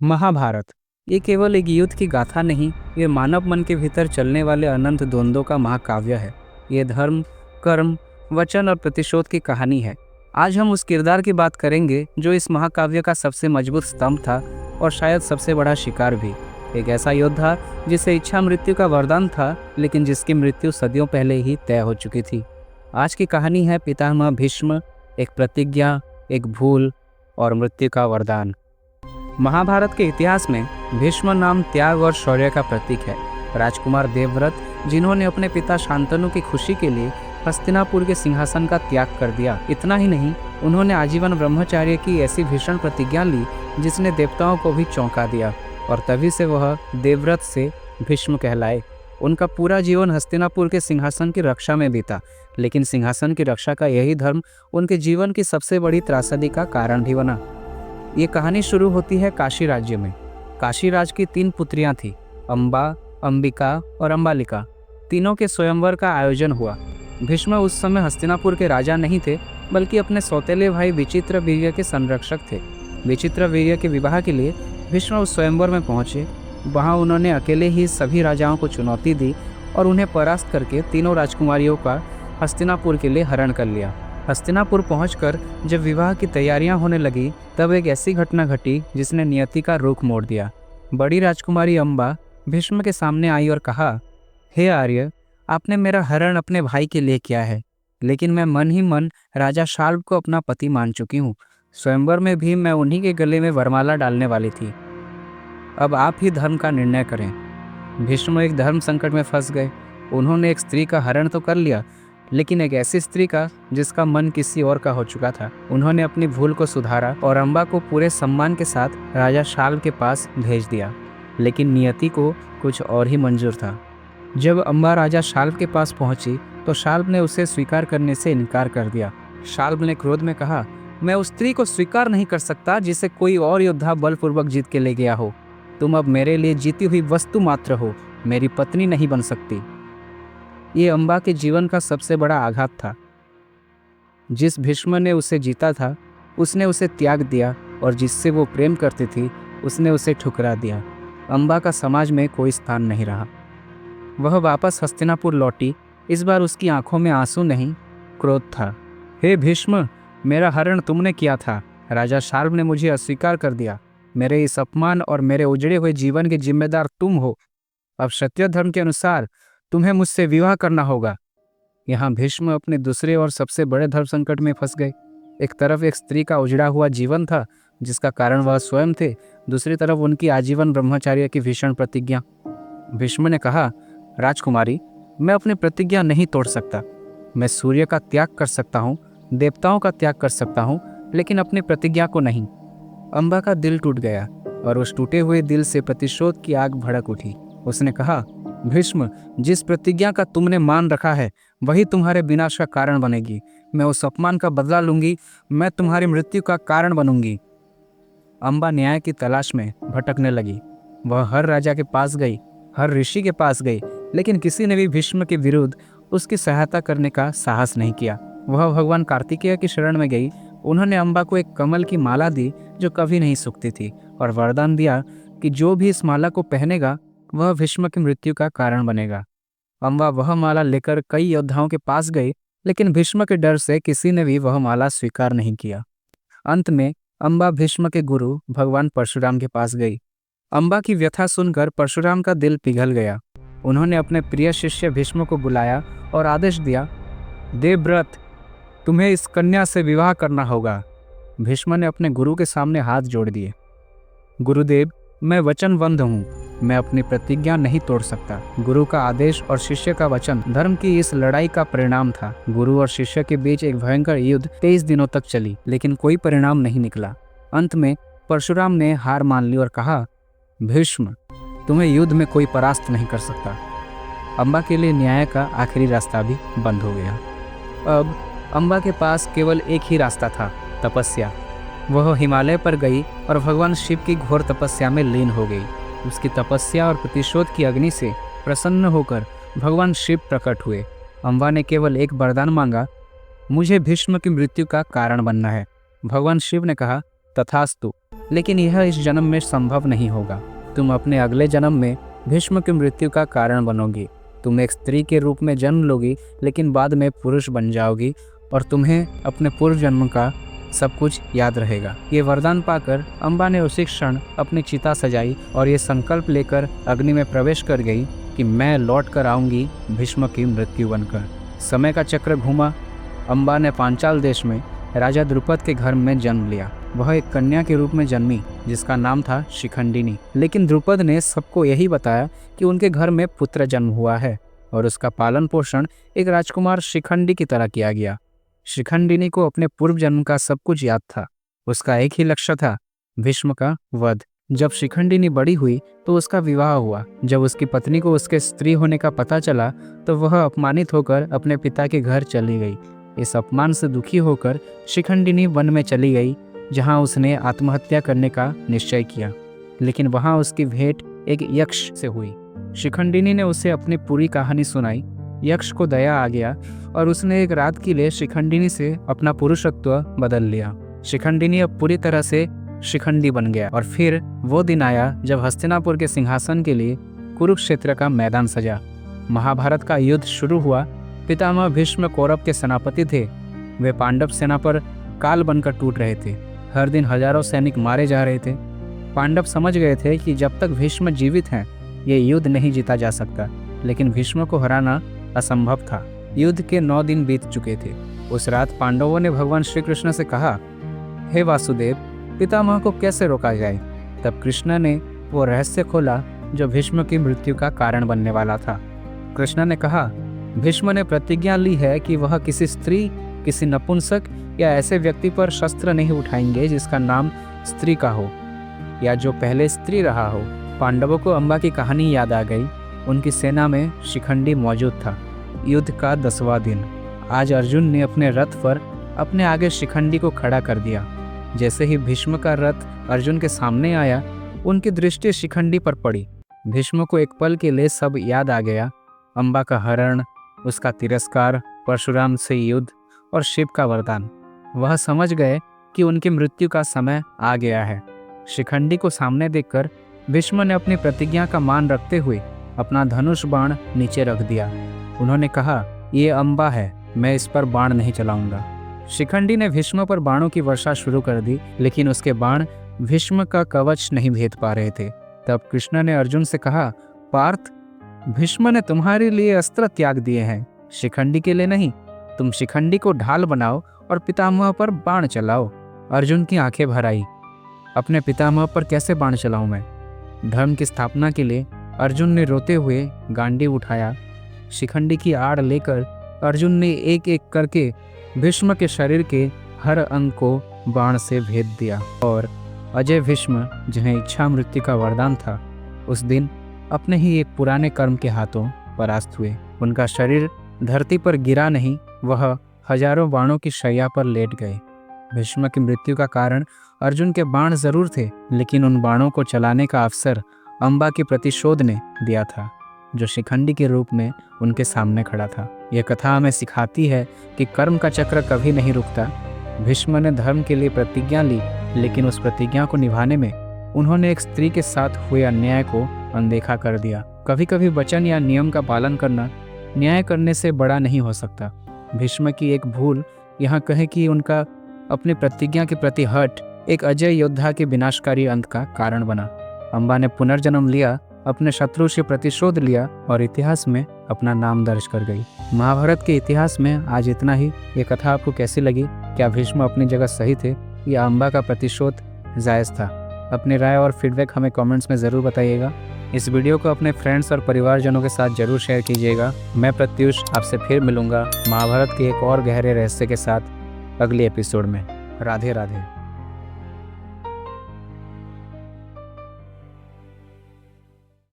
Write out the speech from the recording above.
महाभारत ये केवल एक युद्ध की गाथा नहीं, ये मानव मन के भीतर चलने वाले अनंत द्वंद्वों का महाकाव्य है। ये धर्म, कर्म, वचन और प्रतिशोध की कहानी है। आज हम उस किरदार की बात करेंगे जो इस महाकाव्य का सबसे मजबूत स्तंभ था और शायद सबसे बड़ा शिकार भी। एक ऐसा योद्धा जिसे इच्छा मृत्यु का वरदान था, लेकिन जिसकी मृत्यु सदियों पहले ही तय हो चुकी थी। आज की कहानी है पितामह भीष्म, एक प्रतिज्ञा, एक भूल और मृत्यु का वरदान। महाभारत के इतिहास में भीष्म नाम त्याग और शौर्य का प्रतीक है। राजकुमार देवव्रत, जिन्होंने अपने पिता शांतनु की खुशी के लिए हस्तिनापुर के सिंहासन का त्याग कर दिया। इतना ही नहीं, उन्होंने आजीवन ब्रह्मचर्य की ऐसी भीषण प्रतिज्ञा ली जिसने देवताओं को भी चौंका दिया, और तभी से वह देवव्रत से भीष्म कहलाए। उनका पूरा जीवन हस्तिनापुर के सिंहासन की रक्षा में बीता, लेकिन सिंहासन की रक्षा का यही धर्म उनके जीवन की सबसे बड़ी त्रासदी का कारण भी बना। ये कहानी शुरू होती है काशी राज्य में। काशी राज की 3 पुत्रियां थीं, अंबा, अंबिका और अंबालिका। तीनों के स्वयंवर का आयोजन हुआ। भीष्म उस समय हस्तिनापुर के राजा नहीं थे, बल्कि अपने सौतेले भाई विचित्रवीर्य के संरक्षक थे। विचित्रवीर्य के विवाह के लिए भीष्म उस स्वयंवर में पहुंचे। वहां उन्होंने अकेले ही सभी राजाओं को चुनौती दी और उन्हें परास्त करके तीनों राजकुमारियों का हस्तिनापुर के लिए हरण कर लिया। हस्तिनापुर पहुंचकर जब विवाह की तैयारियां होने लगी, तब एक ऐसी घटना घटी जिसने नियति का रुख मोड़ दिया। बड़ी राजकुमारी अंबा भीष्म के सामने आई और कहा, हे आर्य, आपने मेरा हरण अपने भाई के लिए किया है, लेकिन मैं मन ही मन राजा शाल्व को अपना पति मान चुकी हूँ। स्वयंवर में भी मैं उन्हीं के गले में वरमाला डालने वाली थी। अब आप ही धर्म का निर्णय करें। भीष्म एक धर्म संकट में फंस गए। उन्होंने एक स्त्री का हरण तो कर लिया, लेकिन एक ऐसी स्त्री का जिसका मन किसी और का हो चुका था। उन्होंने अपनी भूल को सुधारा और अंबा को पूरे सम्मान के साथ राजा शाल्व के पास भेज दिया, लेकिन नियति को कुछ और ही मंजूर था। जब अंबा राजा शाल्व के पास पहुंची तो शाल्व ने उसे स्वीकार करने से इनकार कर दिया। शाल्व ने क्रोध में कहा, मैं उस स्त्री को स्वीकार नहीं कर सकता जिसे कोई और योद्धा बलपूर्वक जीत के ले गया हो। तुम अब मेरे लिए जीती हुई वस्तु मात्र हो, मेरी पत्नी नहीं बन सकती। ये अंबा के जीवन का सबसे बड़ा आघात था। जिस भीष्म ने उसे जीता था, उसने उसे त्याग दिया, और जिससे वो प्रेम करती थी, उसने उसे ठुकरा दिया। अंबा का समाज में कोई स्थान नहीं रहा। वह वापस हस्तिनापुर लौटी। इस बार उसकी आंखों में आंसू नहीं, क्रोध था। हे भीष्म, मेरा हरण तुमने किया था। राजा शाल्व ने मुझे अस्वीकार कर दिया। मेरे इस अपमान और मेरे उजड़े हुए जीवन के जिम्मेदार तुम हो। अब क्षत्रिय धर्म के अनुसार तुम्हें मुझसे विवाह करना होगा। यहाँ भीष्म अपने दूसरे और सबसे बड़े धर्म संकट में फंस गए। एक तरफ एक स्त्री का उजड़ा हुआ जीवन था जिसका कारण वह स्वयं थे, दूसरी तरफ उनकी आजीवन ब्रह्मचर्य की भीषण प्रतिज्ञा। भीष्म ने कहा, राजकुमारी, मैं अपनी प्रतिज्ञा नहीं तोड़ सकता। मैं सूर्य का त्याग कर सकता हूँ, देवताओं का त्याग कर सकता हूँ, लेकिन अपनी प्रतिज्ञा को नहीं। अंबा का दिल टूट गया और उस टूटे हुए दिल से प्रतिशोध की आग भड़क उठी। उसने कहा, भीष्म, जिस प्रतिज्ञा का तुमने मान रखा है वही तुम्हारे विनाश का कारण बनेगी। मैं उस अपमान का बदला लूंगी। मैं तुम्हारी मृत्यु का कारण बनूंगी। अंबा न्याय की तलाश में भटकने लगी। वह हर राजा के पास गई, हर ऋषि के पास गई, लेकिन किसी ने भी भीष्म के विरुद्ध उसकी सहायता करने का साहस नहीं किया। वह भगवान कार्तिकेय की शरण में गई। उन्होंने अंबा को एक कमल की माला दी जो कभी नहीं सूखती थी, और वरदान दिया कि जो भी इस माला को पहनेगा वह भीष्म की मृत्यु का कारण बनेगा। अंबा वह माला लेकर कई योद्धाओं के पास गई, लेकिन भीष्म के डर से किसी ने भी वह माला स्वीकार नहीं किया। अंत में अंबा भीष्म के गुरु भगवान परशुराम के पास गई। अंबा की व्यथा सुनकर परशुराम का दिल पिघल गया। उन्होंने अपने प्रिय शिष्य भीष्म को बुलाया और आदेश दिया, देवव्रत, तुम्हें इस कन्या से विवाह करना होगा। भीष्म ने अपने गुरु के सामने हाथ जोड़ दिए। गुरुदेव, मैं वचनबद्ध हूँ, मैं अपनी प्रतिज्ञा नहीं तोड़ सकता। गुरु का आदेश और शिष्य का वचन धर्म की इस लड़ाई का परिणाम था। गुरु और शिष्य के बीच एक भयंकर युद्ध 23 दिनों तक चली, लेकिन कोई परिणाम नहीं निकला। अंत में परशुराम ने हार मान ली और कहा, भीष्म, तुम्हें युद्ध में कोई परास्त नहीं कर सकता। अंबा के लिए न्याय का आखिरी रास्ता भी बंद हो गया। अब अंबा के पास केवल एक ही रास्ता था, तपस्या। वह हिमालय पर गई और भगवान शिव की घोर तपस्या में लीन हो गई। उसकी तपस्या और प्रतिशोध की अग्नि से प्रसन्न होकर भगवान शिव प्रकट हुए। अंबा ने केवल एक वरदान मांगा, मुझे भीष्म की मृत्यु का कारण बनना है। भगवान शिव ने कहा, तथास्तु। लेकिन यह इस जन्म में संभव नहीं होगा। तुम अपने अगले जन्म में भीष्म की मृत्यु का कारण बनोगी। तुम एक स्त्री के रूप में जन्म लोगी, लेकिन बाद में पुरुष बन जाओगी और तुम्हें अपने पूर्व जन्म का सब कुछ याद रहेगा। ये वरदान पाकर अम्बा ने उसी क्षण अपनी चिता सजाई और ये संकल्प लेकर अग्नि में प्रवेश कर गई कि मैं लौट कर आऊँगी भीष्म की मृत्यु बनकर। समय का चक्र घूमा। अम्बा ने पांचाल देश में राजा द्रुपद के घर में जन्म लिया। वह एक कन्या के रूप में जन्मी जिसका नाम था शिखंडिनी। लेकिन द्रुपद ने सबको यही बताया कि उनके घर में पुत्र जन्म हुआ है और उसका पालन पोषण एक राजकुमार शिखंडी की तरह किया गया। शिखंडिनी को अपने पूर्व जन्म का सब कुछ याद था। उसका एक ही लक्ष्य था, भीष्म का वध। जब शिखंडिनी बड़ी हुई तो उसका विवाह हुआ। जब उसकी पत्नी को उसके स्त्री होने का पता चला तो वह अपमानित होकर अपने पिता के घर चली गई। इस अपमान से दुखी होकर शिखंडिनी वन में चली गई, जहां उसने आत्महत्या करने का निश्चय किया। लेकिन वहां उसकी भेंट एक यक्ष से हुई। शिखंडिनी ने उसे अपनी पूरी कहानी सुनाई। यक्ष को दया आ गया और उसने एक रात के लिए शिखंडिनी से अपना पुरुषत्व बदल लिया। शिखंडिनी अब पूरी तरह से शिखंडी बन गया। और फिर वो दिन आया जब हस्तिनापुर के सिंहासन के लिए कुरुक्षेत्र का मैदान सजा। महाभारत का युद्ध शुरू हुआ। पितामह भीष्म कौरव के सेनापति थे। वे पांडव सेना पर काल बनकर टूट रहे थे। हर दिन हजारों सैनिक मारे जा रहे थे। पांडव समझ गए थे कि जब तक भीष्म जीवित हैं ये युद्ध नहीं जीता जा सकता। लेकिन भीष्म को हराना असंभव था। युद्ध के 9 दिन बीत चुके थे। उस रात पांडवों ने भगवान श्री कृष्ण से कहा, हे वासुदेव, पितामह को कैसे रोका जाए। तब कृष्ण ने वो रहस्य खोला जो भीष्म की मृत्यु का कारण बनने वाला था। कृष्ण ने कहा, भीष्म ने प्रतिज्ञा ली है कि वह किसी स्त्री, किसी नपुंसक या ऐसे व्यक्ति पर शस्त्र नहीं उठाएंगे जिसका नाम स्त्री का हो या जो पहले स्त्री रहा हो। पांडवों को अम्बा की कहानी याद आ गई। उनकी सेना में शिखंडी मौजूद था। युद्ध का 10वां दिन। आज अर्जुन ने अपने रथ पर अपने आगे शिखंडी को खड़ा कर दिया। जैसे ही भीष्म का रथ अर्जुन के सामने आया, उनकी दृष्टि शिखंडी पर पड़ी। भीष्म को एक पल के लिए सब याद आ गया। अम्बा का हरण, उसका तिरस्कार, परशुराम से युद्ध और शिव का वरदान। वह समझ गए कि उनकी मृत्यु का समय आ गया है। शिखंडी को सामने देखकर भीष्म ने अपनी प्रतिज्ञा का मान रखते हुए अपना धनुष बाण नीचे रख दिया। उन्होंने कहा, ये अम्बा है, मैं इस पर बाण नहीं चलाऊंगा। शिखंडी ने भीष्म पर बाणों की वर्षा शुरू कर दी, लेकिन उसके बाण भीष्म का कवच नहीं भेद पा रहे थे। तब कृष्ण ने अर्जुन से कहा, पार्थ, भीष्म ने तुम्हारे लिए अस्त्र त्याग दिए हैं, शिखंडी के लिए नहीं। तुम शिखंडी को ढाल बनाओ और पितामह पर बाण चलाओ। अर्जुन की आंखें भर आई। अपने पितामह पर कैसे बाण चलाऊं मैं? धर्म की स्थापना के लिए अर्जुन ने रोते हुए गांडीव उठाया। शिखंडी की आड़ लेकर अर्जुन ने एक एक करके भीष्म के शरीर के हर अंग को बाण से भेद दिया और अजय भीष्म, जिन्हें इच्छा मृत्यु का वरदान था, उस दिन अपने ही एक पुराने कर्म के हाथों परास्त हुए। उनका शरीर धरती पर गिरा नहीं, वह हजारों बाणों की शैया पर लेट गए। भीष्म की मृत्यु का कारण अर्जुन के बाण जरूर थे, लेकिन उन बाणों को चलाने का अवसर अम्बा की प्रतिशोध ने दिया था, जो शिखंडी के रूप में उनके सामने खड़ा था। यह कथा हमें सिखाती है कि कर्म का चक्र कभी नहीं रुकता। भीष्म ने धर्म के लिए प्रतिज्ञा ली, लेकिन उस प्रतिज्ञा को निभाने में उन्होंने एक स्त्री के साथ हुए अन्याय को अनदेखा कर दिया। कभी कभी वचन या नियम का पालन करना न्याय करने से बड़ा नहीं हो सकता। भीष्म की एक भूल यहाँ कहे कि उनका अपनी प्रतिज्ञा के प्रति हट एक अजय योद्धा के विनाशकारी अंत का कारण बना। अम्बा ने पुनर्जन्म लिया, अपने शत्रु से प्रतिशोध लिया और इतिहास में अपना नाम दर्ज कर गई। महाभारत के इतिहास में आज इतना ही। ये कथा आपको कैसी लगी? क्या भीष्म अपनी जगह सही थे या अम्बा का प्रतिशोध जायज़ था? अपनी राय और फीडबैक हमें कमेंट्स में ज़रूर बताइएगा। इस वीडियो को अपने फ्रेंड्स और परिवारजनों के साथ जरूर शेयर कीजिएगा। मैं प्रत्युष आपसे फिर मिलूंगा महाभारत के एक और गहरे रहस्य के साथ अगले एपिसोड में। राधे राधे।